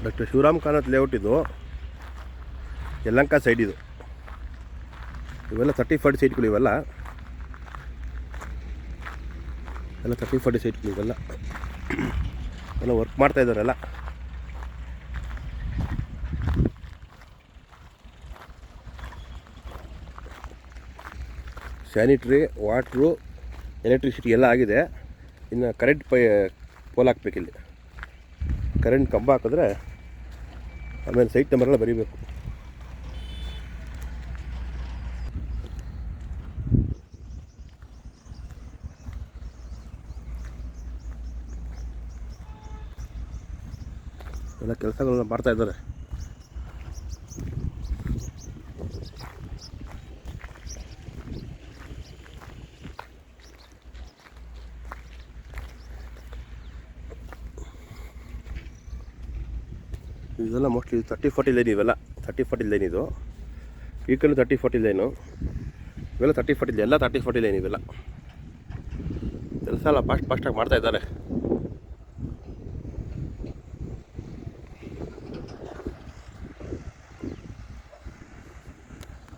Doctor Shivaram ಕಾನತ್ layout ಇದು, Yelahanka side ಇದು. ಇವೆಲ್ಲ 30-40 ಸೈಟ್ಗಳು, ಇವೆಲ್ಲ 30-40 ಸೈಟ್ಗಳು ಇವೆಲ್ಲ ಎಲ್ಲ ವರ್ಕ್ ಮಾಡ್ತಾ ಇದ್ದಾರೆಲ್ಲ. ಸ್ಯಾನಿಟ್ರಿ, ವಾಟ್ರು, ಎಲೆಕ್ಟ್ರಿಸಿಟಿ ಎಲ್ಲ ಆಗಿದೆ. ಇನ್ನು ಕರೆಂಟ್ ಪೋಲ್ ಹಾಕ್ಬೇಕಿಲ್ಲಿ. ಕರೆಂಟ್ ಕಂಬ ಹಾಕಿದ್ರೆ ಆಮೇಲೆ ಸೈಟ್ ನಂಬರೆಲ್ಲ ಬರೀಬೇಕು. ಎಲ್ಲ ಕೆಲಸಗಳನ್ನ ಮಾಡ್ತಾ ಇದ್ದಾರೆ. ಇದೆಲ್ಲ ಮೋಸ್ಟ್ಲಿ 30-40 ಲೈನ್, ಇವೆಲ್ಲ 30-40 ಲೈನ್. ಇದು ಈ ಕಡೆ 30-40 ಲೈನು, ಇವೆಲ್ಲ 30-40 ಎಲ್ಲ 30-40 ಲೈನ್. ಇವೆಲ್ಲ ಕೆಲಸ ಎಲ್ಲ ಫಾಸ್ಟಾಗಿ ಮಾಡ್ತಾ ಇದ್ದಾರೆ.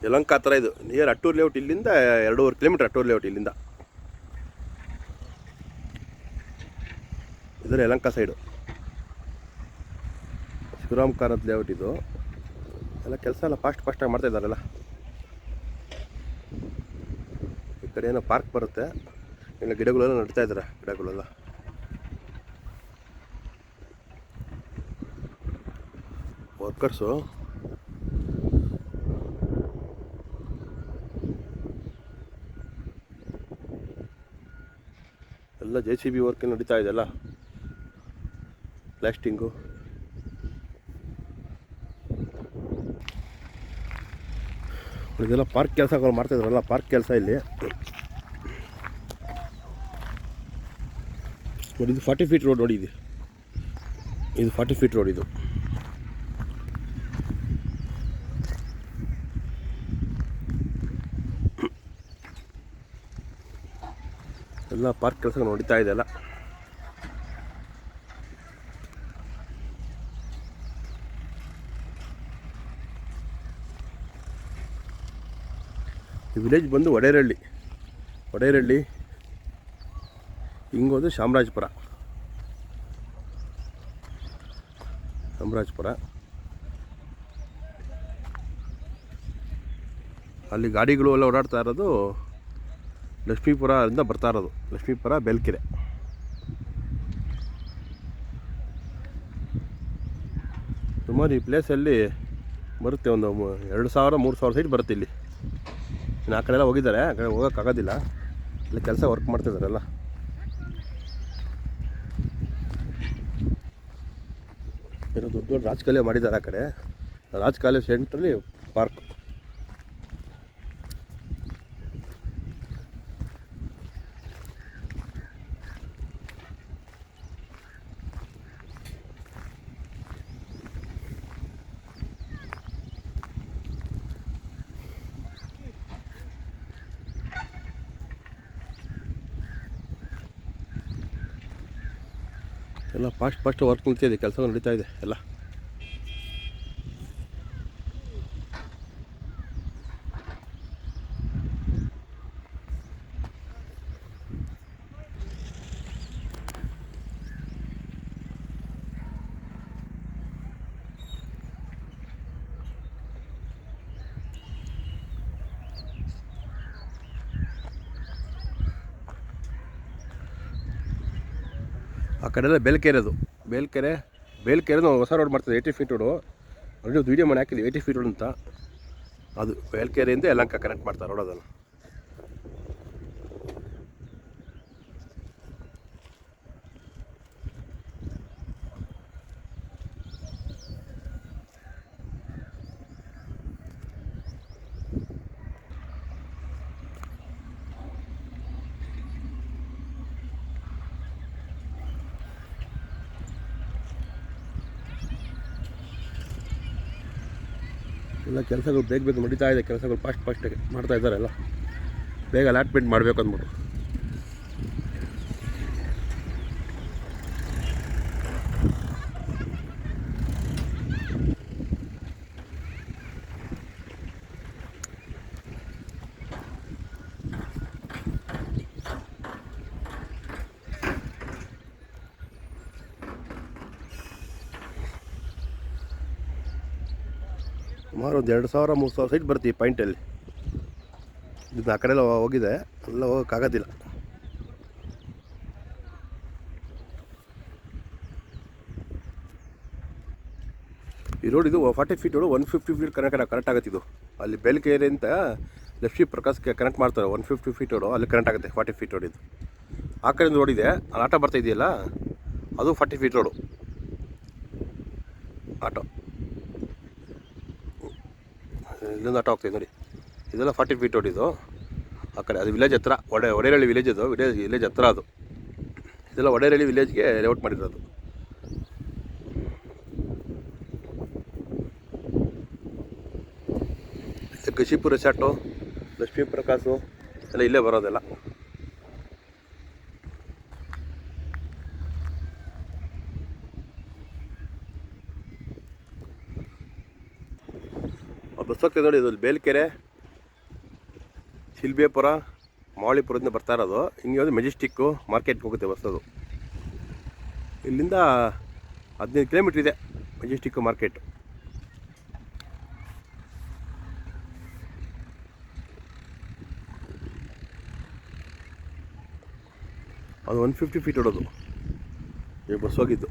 ಯಲಹಂಕ ಹತ್ರ ಇದು, ನಿಯರ್ ಅಟ್ಟೂರು ಲೇಔಟ್. ಇಲ್ಲಿಂದ 2.5 ಕಿಲೋಮೀಟರ್ ಅಟ್ಟೂರು ಲೇಔಟ್ ಇಲ್ಲಿಂದ. ಇದರ ಯಲಹಂಕ ಸೈಡು ಶಿವರಾಮ್ ಕಾನತ್ ಲೇಔಟ್ ಇದು. ಎಲ್ಲ ಕೆಲಸ ಎಲ್ಲ ಫಾಸ್ಟಾಗಿ ಮಾಡ್ತಾ ಇದ್ದಾರೆಲ್ಲ. ಈ ಕಡೆ ಏನೋ ಪಾರ್ಕ್ ಬರುತ್ತೆ, ಇಲ್ಲ ಗಿಡಗಳೆಲ್ಲ ನಡ್ತಾ ಇದ್ದಾರೆ. ಗಿಡಗಳೆಲ್ಲ ವರ್ಕರ್ಸು ಎಲ್ಲ JCB ವರ್ಕ್ ನಡೀತಾ ಇದೆಲ್ಲ. ಪ್ಲಾಸ್ಟಿಂಗು ಇದೆಲ್ಲ ಪಾರ್ಕ್ ಕೆಲಸಗಳು ಮಾಡ್ತಾಯಿದ್ರಲ್ಲ, ಪಾರ್ಕ್ ಕೆಲಸ ಇಲ್ಲಿ. ನೋಡಿ, ಇದು 40 ಫೀಟ್ ರೋಡ್. ನೋಡಿ, ಇದು 40 ಫೀಟ್ ರೋಡ್. ಇದು ಎಲ್ಲ ಪಾರ್ಕ್ ಕೆಲಸ ನಡೀತಾ ಇದೆಯಲ್ಲ. ಈ ವಿಲೇಜ್ ಬಂದು ವಡೇರಳ್ಳಿ ಹಿಂಗೋದು ಚಾಮರಾಜಪುರ. ಅಲ್ಲಿ ಗಾಡಿಗಳು ಎಲ್ಲ ಓಡಾಡ್ತಾ ಇರೋದು ಲಕ್ಷ್ಮೀಪುರದಿಂದ ಬರ್ತಾ ಇರೋದು. ಲಕ್ಷ್ಮೀಪುರ, ಬೆಲ್ಕೆರೆ. ಸುಮಾರು ಈ ಪ್ಲೇಸಲ್ಲಿ ಬರುತ್ತೆ ಒಂದು 2,000-3,000 ಸೈಟ್ ಬರುತ್ತೆ ಇಲ್ಲಿ. ಇನ್ನು ಆ ಕಡೆ ಎಲ್ಲ ಹೋಗಿದ್ದಾರೆ, ಆ ಕಡೆ ಹೋಗೋಕ್ಕಾಗೋದಿಲ್ಲ. ಇಲ್ಲಿ ಕೆಲಸ ವರ್ಕ್ ಮಾಡ್ತಿದ್ದಾರೆಲ್ಲ. ಏನೋ ದೊಡ್ಡ ರಾಜಕಾಲುವೆ ಮಾಡಿದ್ದಾರೆ ಆ ಕಡೆ. ರಾಜಕಾಲುವೆ ಸೆಂಟ್ರಲ್ಲಿ ಪಾರ್ಕ್. ಎಲ್ಲ ಫಾಸ್ಟ್ ವರ್ಕ್ ನಿಲ್ತಿದೆ, ಕೆಲಸ ನಡೀತಾ ಇದೆ ಎಲ್ಲ. ಆ ಕಡೆ ಎಲ್ಲ ಬೇಲ್ಕೆರೆ ನಾವು ಹೊಸ ರೋಡ್ ಮಾಡ್ತಿದ್ದೆ, 80 ಫೀಟ್ ರೋಡು. ಅಲ್ಲಿ ವೀಡಿಯೋ ಮಾಡಿ ಹಾಕಿದ್ವಿ, 80 ಫೀಟ್ ರೋಡ್ ಅಂತ. ಅದು ಬೇಲ್ಕೆರೆಯಿಂದ ಯಲಹಂಕ ಕನೆಕ್ಟ್ ಮಾಡ್ತಾರೆ ರೋಡ್. ಅದನ್ನು ಎಲ್ಲ ಕೆಲಸಗಳು ಬೇಗ ನಡೀತಾ ಇದೆ. ಕೆಲಸಗಳು ಫಾಸ್ಟಾಗಿ ಮಾಡ್ತಾ ಇದ್ದಾರೆ ಎಲ್ಲ. ಬೇಗ ಅಲಾಟ್ಮೆಂಟ್ ಮಾಡಬೇಕು ಅಂದ್ಬಿಟ್ಟು. ಸುಮಾರು ಒಂದು 2000-3000 ಸೈಟ್ ಬರುತ್ತೆ ಈ ಪಾಯಿಂಟಲ್ಲಿ. ಇದು ಆ ಕಡೆ ಎಲ್ಲ ಹೋಗಿದೆ, ಎಲ್ಲ ಹೋಗೋಕ್ಕಾಗೋದಿಲ್ಲ. ಈ ರೋಡ್ ಇದು 40 ಫೀಟ್ ರೋಡು, 150 ಫೀಟ್ ಕನೆಕ್ಟ್ ಆಗುತ್ತೆ. ಇದು ಅಲ್ಲಿ ಬೇಲ್ಕೆರೆ ಅಂತ ಲಕ್ಷ್ಮೀ ಪ್ರಕಾಶ್ಗೆ ಕನೆಕ್ಟ್ ಮಾಡ್ತಾರೆ. 150 ಫೀಟ್ ರೋಡು ಅಲ್ಲಿ ಕನೆಕ್ಟ್ ಆಗುತ್ತೆ. 40 ಫೀಟ್ ರೋಡ್ ಇದು. ಆ ಕಡೆಯಿಂದ ರೋಡ್ ಇದೆ, ಅಲ್ಲಿ ಆಟೋ ಬರ್ತಾ ಇದೆಯಲ್ಲ, ಅದು 40 ಫೀಟ್ ರೋಡು ಆಟೋ. ಇಲ್ಲೊಂದು ಆಟೋ ಹೋಗ್ತಾಯಿದೆ ನೋಡಿ, ಇದೆಲ್ಲ 40 ಫೀಟ್ ರೋಡ್ ಇದು. ಆ ಕಡೆ ಅದು ವಿಲೇಜ್ ಹತ್ರ, ಒಡೇರಳ್ಳಿ ವಿಲೇಜ್. ಅದು ವಿಲೇಜ್ ಹತ್ರ ಅದು. ಇದೆಲ್ಲ ಒಡೇರಳ್ಳಿ ವಿಲೇಜ್ಗೆ ಲೇಔಟ್ ಮಾಡಿರೋದು. ಕಶಿಪುರ ರೆಸಾರ್ಟು, ಲಕ್ಷ್ಮೀ ಪ್ರಕಾಶು ಎಲ್ಲ ಇಲ್ಲೇ ಬರೋದೆಲ್ಲ. ಬಸ್ ಹೋಗ್ತದೆ ನೋಡಿ, ಇದು ಬೇಲ್ಕೆರೆ, ಶಿಲ್ಬೇಪುರ, ಮಾವಳಿಪುರದಿಂದ ಬರ್ತಾ ಇರೋದು. ಹಿಂಗೆ ಒಂದು ಮೆಜೆಸ್ಟಿಕ್ಕು ಮಾರ್ಕೆಟ್ಗೆ ಹೋಗುತ್ತೆ ಬಸ್. ಅದು ಇಲ್ಲಿಂದ 15 ಕಿಲೋಮೀಟ್ರ್ ಇದೆ ಮೆಜೆಸ್ಟಿಕ್ಕು ಮಾರ್ಕೆಟ್. ಅದು 150 ಫೀಟ್ ಹೊಡೋದು ಈ ಬಸ್ ಹೋಗಿದ್ದು.